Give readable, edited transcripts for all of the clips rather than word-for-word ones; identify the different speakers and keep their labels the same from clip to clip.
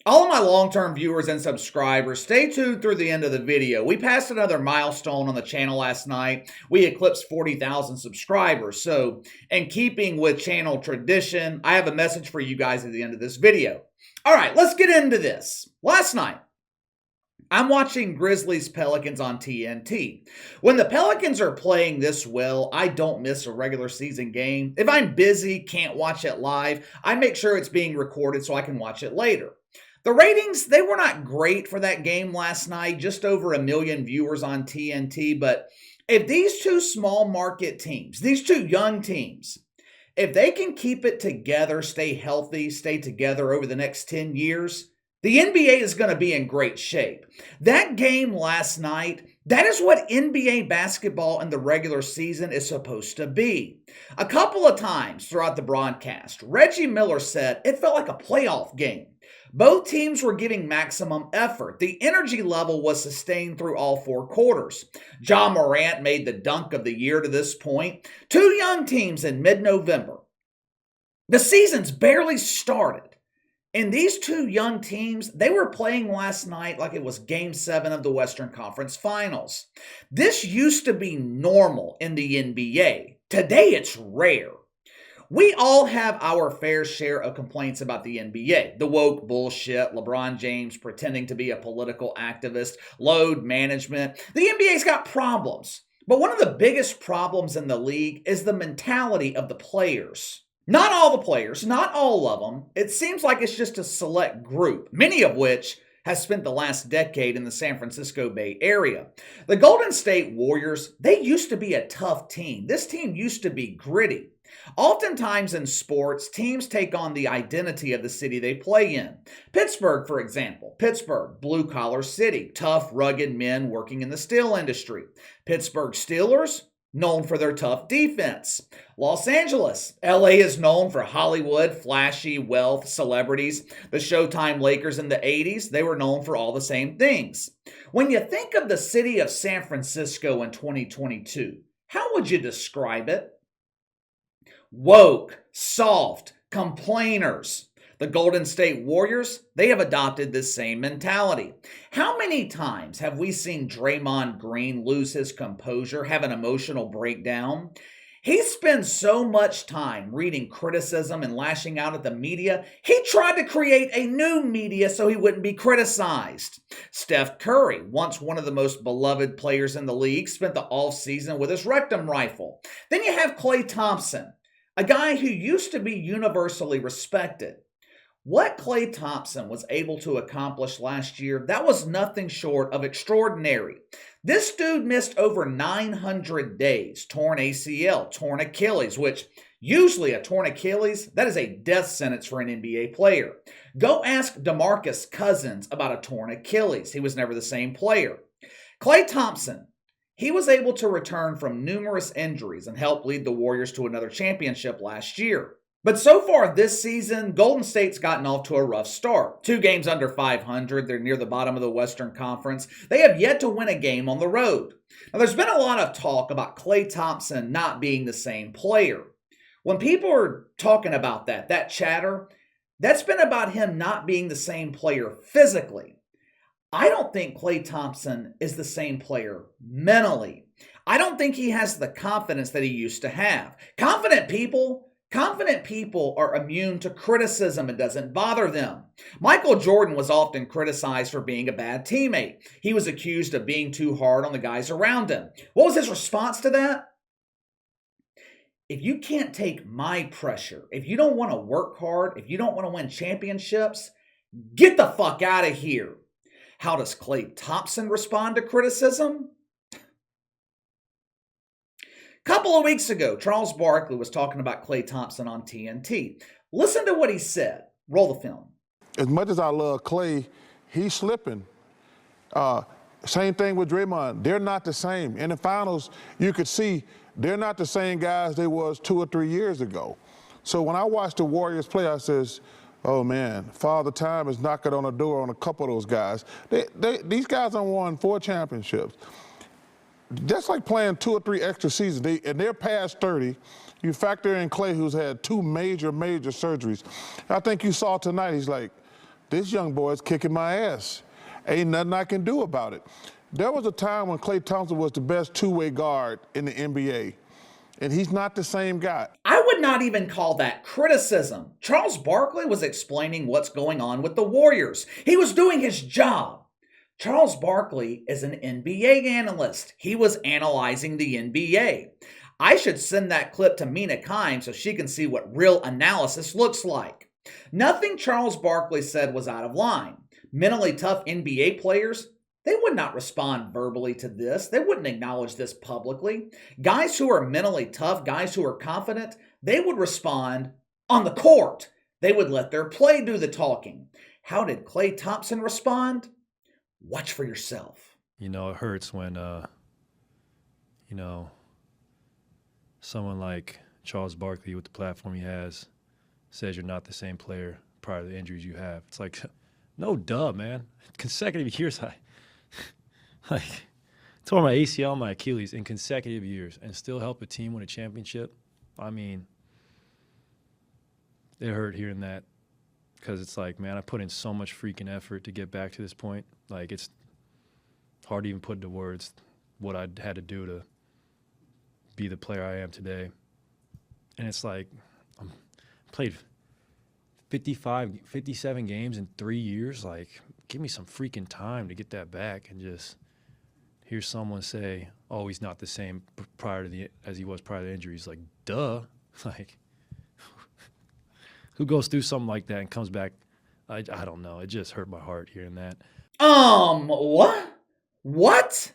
Speaker 1: All of my long-term viewers and subscribers, stay tuned through the end of the video. We passed another milestone on the channel last night. We eclipsed 40,000 subscribers. So, in keeping with channel tradition, I have a message for you guys at the end of this video. All right, let's get into this. Last night, I'm watching Grizzlies Pelicans on TNT. When the Pelicans are playing this well, I don't miss a regular season game. If I'm busy, can't watch it live, I make sure it's being recorded so I can watch it later. The ratings, they were not great for that game last night, just over 1 million viewers on TNT. But if these two small market teams, these two young teams, if they can keep it together, stay healthy, stay together over the next 10 years, the NBA is going to be in great shape. That game last night, that is what NBA basketball in the regular season is supposed to be. A couple of times throughout the broadcast, Reggie Miller said it felt like a playoff game. Both teams were giving maximum effort. The energy level was sustained through all 4 quarters. Ja Morant made the dunk of the year to this point. Two young teams in mid-November. The season's barely started. And these two young teams, they were playing last night like it was Game 7 of the Western Conference Finals. This used to be normal in the NBA. Today it's rare. We all have our fair share of complaints about the NBA. The woke bullshit, LeBron James pretending to be a political activist, load management. The NBA's got problems. But one of the biggest problems in the league is the mentality of the players. Not all the players, not all of them. It seems like it's just a select group, many of which has spent the last decade in the San Francisco Bay Area. The Golden State Warriors, they used to be a tough team. This team used to be gritty. Oftentimes in sports, teams take on the identity of the city they play in. Pittsburgh, for example. Pittsburgh, blue-collar city, tough, rugged men working in the steel industry. Pittsburgh Steelers, known for their tough defense. Los Angeles, LA is known for Hollywood, flashy, wealth, celebrities. The Showtime Lakers in the 80s, they were known for all the same things. When you think of the city of San Francisco in 2022, how would you describe it? Woke, soft, complainers. The Golden State Warriors, they have adopted this same mentality. How many times have we seen Draymond Green lose his composure, have an emotional breakdown? He spends so much time reading criticism and lashing out at the media, he tried to create a new media so he wouldn't be criticized. Steph Curry, once one of the most beloved players in the league, spent the offseason with his rectum rifle. Then you have Klay Thompson, a guy who used to be universally respected. What Klay Thompson was able to accomplish last year, that was nothing short of extraordinary. This dude missed over 900 days, torn ACL, torn Achilles, which usually a torn Achilles, that is a death sentence for an NBA player. Go ask DeMarcus Cousins about a torn Achilles. He was never the same player. Klay Thompson, he was able to return from numerous injuries and help lead the Warriors to another championship last year. But so far this season, Golden State's gotten off to a rough start. 2 games under 500. They're near the bottom of the Western Conference. They have yet to win a game on the road. Now, there's been a lot of talk about Klay Thompson not being the same player. When people are talking about that chatter, that's been about him not being the same player physically. I don't think Klay Thompson is the same player mentally. I don't think he has the confidence that he used to have. Confident people are immune to criticism. It doesn't bother them. Michael Jordan was often criticized for being a bad teammate. He was accused of being too hard on the guys around him. What was his response to that? If you can't take my pressure, if you don't want to work hard, if you don't want to win championships, get the fuck out of here. How does Klay Thompson respond to criticism? A couple of weeks ago, Charles Barkley was talking about Klay Thompson on TNT. Listen to what he said. Roll the film.
Speaker 2: As much as I love Klay, he's slipping. Same thing with Draymond. They're not the same. In the finals, you could see they're not the same guys they was 2 or 3 years ago. So when I watched the Warriors play, I says, oh man, Father Time is knocking on the door on a couple of those guys. These guys have won 4 championships. That's like playing 2 or 3 extra seasons. And they're past 30. You factor in Klay, who's had 2 major surgeries. I think you saw tonight, he's like, This young boy is kicking my ass. Ain't nothing I can do about it. There was a time when Klay Thompson was the best two-way guard in the NBA, and he's not the same guy.
Speaker 1: I would not even call that criticism. Charles Barkley was explaining what's going on with the Warriors. He was doing his job. Charles Barkley is an NBA analyst. He was analyzing the NBA. I should send that clip to Mina Kimes so she can see what real analysis looks like. Nothing Charles Barkley said was out of line. Mentally tough NBA players, they would not respond verbally to this. They wouldn't acknowledge this publicly. Guys who are mentally tough, guys who are confident, they would respond on the court. They would let their play do the talking. How did Klay Thompson respond? Watch for yourself.
Speaker 3: You know, it hurts when, someone like Charles Barkley with the platform he has says you're not the same player prior to the injuries you have. It's like, no duh, man. Consecutive years, I tore my ACL and my Achilles in consecutive years and still help a team win a championship. I mean, it hurt hearing that because it's like, man, I put in so much freaking effort to get back to this point. Like, it's hard to even put into words what I had to do to be the player I am today. And it's like, I played 57 games in 3 years. Like, give me some freaking time to get that back and just hear someone say, oh, he's not the same as he was prior to the injuries. Like, duh. Like, who goes through something like that and comes back? I don't know. It just hurt my heart hearing that.
Speaker 1: What? What?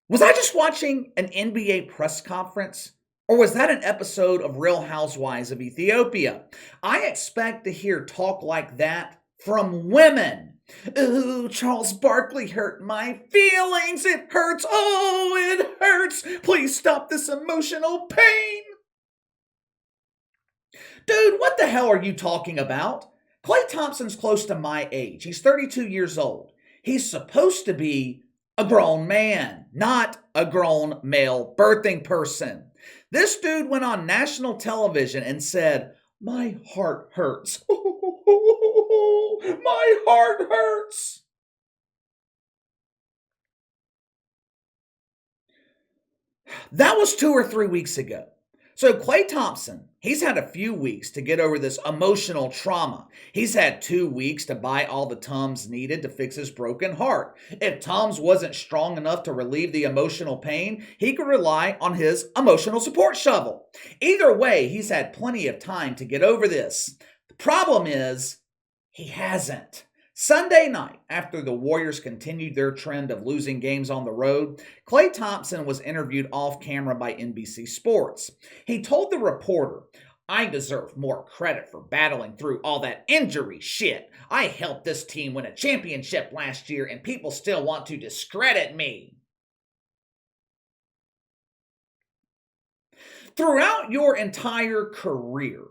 Speaker 1: Was I just watching an NBA press conference? Or was that an episode of Real Housewives of Ethiopia? I expect to hear talk like that from women. Ooh, Charles Barkley hurt my feelings. It hurts. Oh, it hurts. Please stop this emotional pain. Dude, what the hell are you talking about? Klay Thompson's close to my age. He's 32 years old. He's supposed to be a grown man, not a grown male birthing person. This dude went on national television and said, my heart hurts. My heart hurts. That was 2 or 3 weeks ago. So Klay Thompson, he's had a few weeks to get over this emotional trauma. He's had 2 weeks to buy all the Tums needed to fix his broken heart. If Tums wasn't strong enough to relieve the emotional pain, he could rely on his emotional support shovel. Either way, he's had plenty of time to get over this. The problem is, he hasn't. Sunday night, after the Warriors continued their trend of losing games on the road, Klay Thompson was interviewed off camera by NBC Sports. He told the reporter, I deserve more credit for battling through all that injury shit. I helped this team win a championship last year and people still want to discredit me. Throughout your entire career,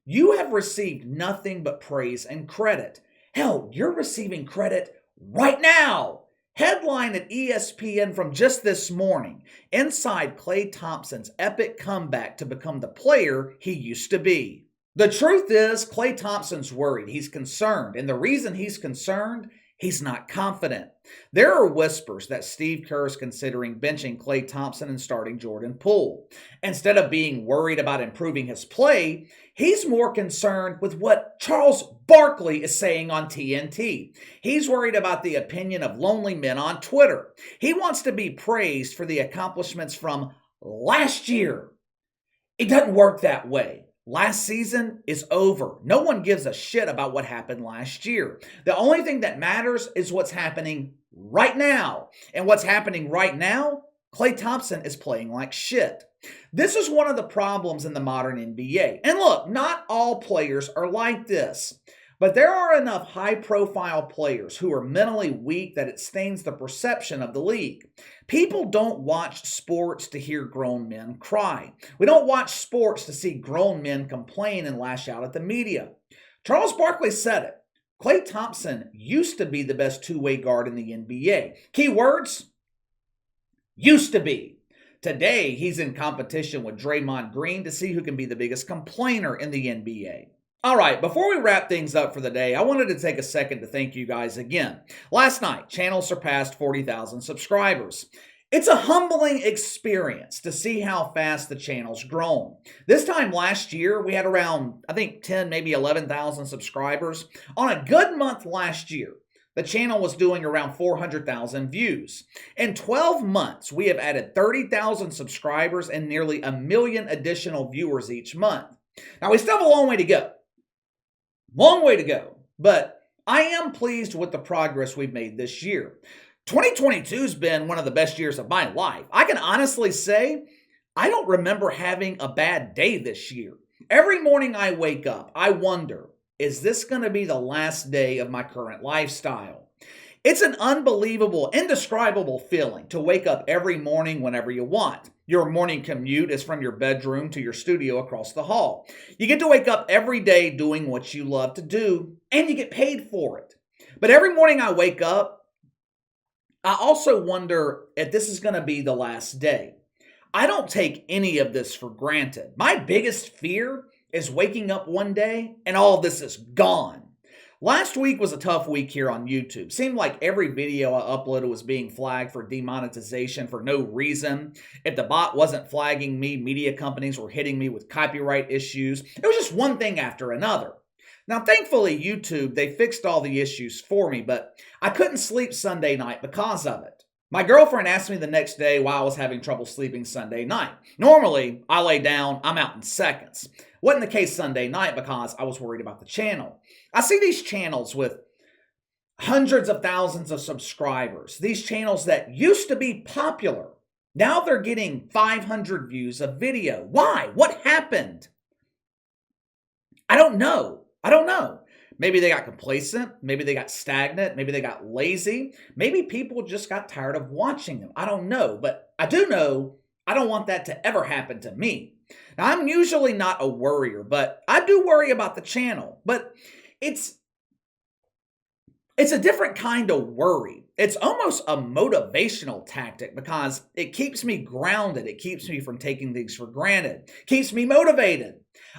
Speaker 1: you have received nothing but praise and credit. Hell, you're receiving credit right now. Headline at ESPN from just this morning. Inside Klay Thompson's epic comeback to become the player he used to be. The truth is, Klay Thompson's worried. He's concerned. And the reason he's concerned, he's not confident. There are whispers that Steve Kerr is considering benching Klay Thompson and starting Jordan Poole. Instead of being worried about improving his play, he's more concerned with what Charles Barkley is saying on TNT. He's worried about the opinion of lonely men on Twitter. He wants to be praised for the accomplishments from last year. It doesn't work that way. Last season is over. No one gives a shit about what happened last year. The only thing that matters is what's happening right now. And what's happening right now, Klay Thompson is playing like shit. This is one of the problems in the modern NBA. And look, not all players are like this. But there are enough high-profile players who are mentally weak that it stains the perception of the league. People don't watch sports to hear grown men cry. We don't watch sports to see grown men complain and lash out at the media. Charles Barkley said it. Klay Thompson used to be the best two-way guard in the NBA. Keywords? Used to be. Today, he's in competition with Draymond Green to see who can be the biggest complainer in the NBA. All right, before we wrap things up for the day, I wanted to take a second to thank you guys again. Last night, channel surpassed 40,000 subscribers. It's a humbling experience to see how fast the channel's grown. This time last year, we had around, I think, 10, maybe 11,000 subscribers. On a good month last year, the channel was doing around 400,000 views. In 12 months, we have added 30,000 subscribers and nearly 1 million additional viewers each month. Now, we still have a long way to go. Long way to go, but I am pleased with the progress we've made this year. 2022 has been one of the best years of my life. I can honestly say I don't remember having a bad day this year. Every morning I wake up, I wonder, is this going to be the last day of my current lifestyle? It's an unbelievable, indescribable feeling to wake up every morning whenever you want. Your morning commute is from your bedroom to your studio across the hall. You get to wake up every day doing what you love to do, and you get paid for it. But every morning I wake up, I also wonder if this is going to be the last day. I don't take any of this for granted. My biggest fear is waking up one day and all this is gone. Last week was a tough week here on YouTube. Seemed like every video I uploaded was being flagged for demonetization for no reason. If the bot wasn't flagging me, media companies were hitting me with copyright issues. It was just one thing after another. Now, thankfully, YouTube, they fixed all the issues for me, but I couldn't sleep Sunday night because of it. My girlfriend asked me the next day why I was having trouble sleeping Sunday night. Normally, I lay down, I'm out in seconds. Wasn't the case Sunday night because I was worried about the channel. I see these channels with hundreds of thousands of subscribers. These channels that used to be popular. Now they're getting 500 views a video. Why? What happened? I don't know. Maybe they got complacent. Maybe they got stagnant. Maybe they got lazy. Maybe people just got tired of watching them. I don't know. But I do know I don't want that to ever happen to me. Now, I'm usually not a worrier, but I do worry about the channel. But it's a different kind of worry. It's almost a motivational tactic because it keeps me grounded. It keeps me from taking things for granted. Keeps me motivated.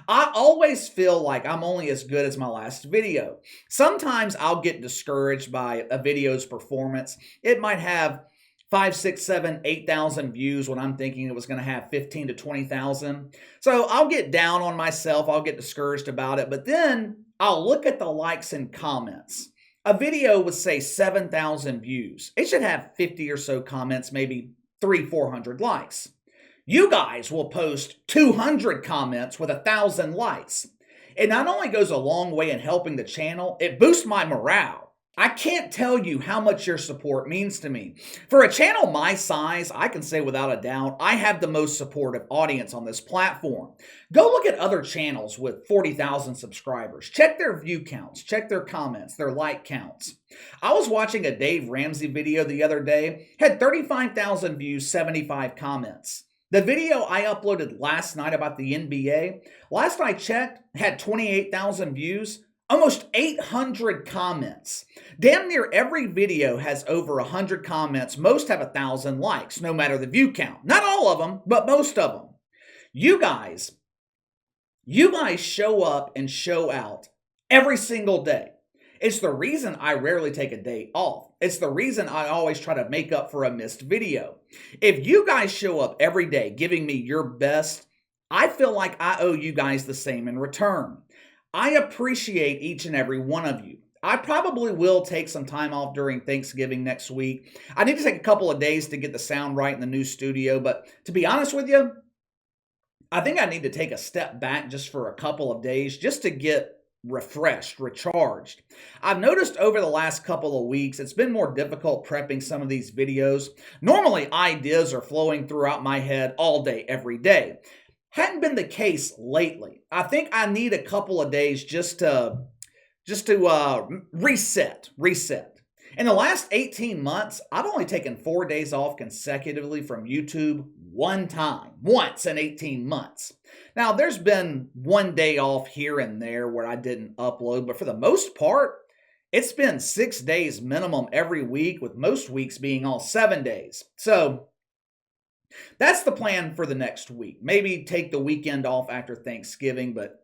Speaker 1: I always feel like I'm only as good as my last video. Sometimes I'll get discouraged by a video's performance. It might have 5, 6, 7, 8,000 views when I'm thinking it was going to have 15 to 20,000. So I'll get down on myself. I'll get discouraged about it. But then I'll look at the likes and comments. A video would say 7,000 views. It should have 50 or so comments, maybe 300-400 likes. You guys will post 200 comments with 1,000 likes. It not only goes a long way in helping the channel, it boosts my morale. I can't tell you how much your support means to me. For a channel my size, I can say without a doubt, I have the most supportive audience on this platform. Go look at other channels with 40,000 subscribers. Check their view counts, check their comments, their like counts. I was watching a Dave Ramsey video the other day, had 35,000 views, 75 comments. The video I uploaded last night about the NBA, last I checked, had 28,000 views, almost 800 comments. Damn near every video has over 100 comments. Most have 1,000 likes, no matter the view count. Not all of them, but most of them. You guys show up and show out every single day. It's the reason I rarely take a day off. It's the reason I always try to make up for a missed video. If you guys show up every day giving me your best, I feel like I owe you guys the same in return. I appreciate each and every one of you. I probably will take some time off during Thanksgiving next week. I need to take a couple of days to get the sound right in the new studio, but to be honest with you, I think I need to take a step back just for a couple of days just to get refreshed, recharged. I've noticed over the last couple of weeks, it's been more difficult prepping some of these videos. Normally, ideas are flowing throughout my head all day, every day. Hadn't been the case lately. I think I need a couple of days just to reset. In the last 18 months, I've only taken 4 days off consecutively from YouTube once in 18 months. Now, there's been 1 day off here and there where I didn't upload, but for the most part, it's been 6 days minimum every week, with most weeks being all 7 days. So that's the plan for the next week. Maybe take the weekend off after Thanksgiving, but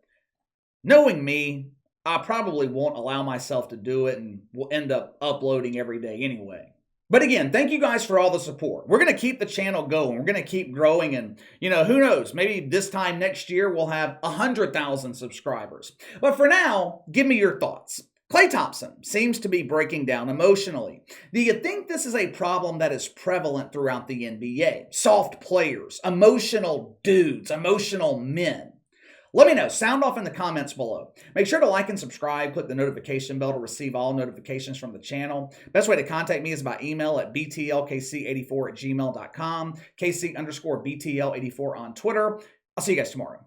Speaker 1: Knowing me, I probably won't allow myself to do it and will end up uploading every day anyway. But again, thank you guys for all the support. We're going to keep the channel going. We're going to keep growing. And, who knows? Maybe this time next year we'll have 100,000 subscribers. But for now, give me your thoughts. Klay Thompson seems to be breaking down emotionally. Do you think this is a problem that is prevalent throughout the NBA? Soft players, emotional dudes, emotional men. Let me know. Sound off in the comments below. Make sure to like and subscribe. Click the notification bell to receive all notifications from the channel. Best way to contact me is by email at btlkc84@gmail.com, KC_BTL84 on Twitter. I'll see you guys tomorrow.